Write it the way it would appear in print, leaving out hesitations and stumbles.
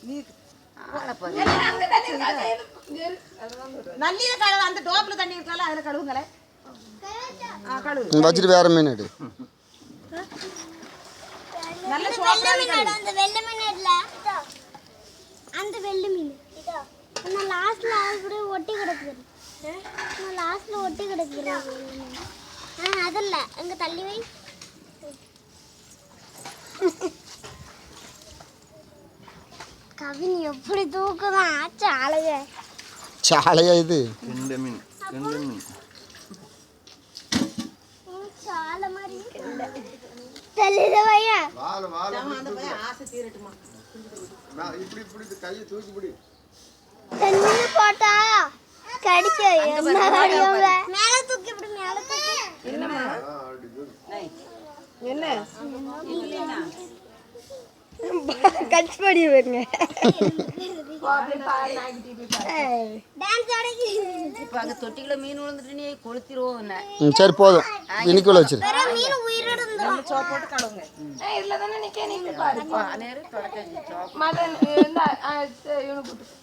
நீ நல்ல கழுவு அந்த டோப்பில் தண்ணி இருக்கலாம் அதில் கழுவுங்களேன் கழுவு வச்சுட்டு வேற மீன் எடு நல்ல அந்த வெள்ளை மீன் இல்ல அந்த வெள்ளை மீன் இதோ நான் லாஸ்ட்ல அப்படியே ஒட்டி கிடக்குது நான் லாஸ்ட்ல ஒட்டி கிடக்குது அதல்ல அங்க தள்ளி வை கவின் எப்படி தூக்குதான் சாலைய சாலையா இது சாலை மாதிரி தள்ளிட வையா ஆசை தீரட்டுமா தண்ணி போட்டா கடிச்ச மேல தூக்கி இப்படி மேல தூக்கி என்ன கட்சி படி வருங்க டான்ஸ் ஆடிக்கு இப்போ அங்கே தொட்டிக்குள்ள மீன் விழுந்துட்டு நீ கொளுத்திடுவோம் சரி போதும் இன்னைக்குள்ள வச்சிரு மீன் உயிரோட இருந்துரும் சோப்பு போட்டு கழுவுங்க இதுல தானே நிக்க நீங்க பாரு நேரம் தொடக்க மட்டன் இருந்தா இவனு போட்டு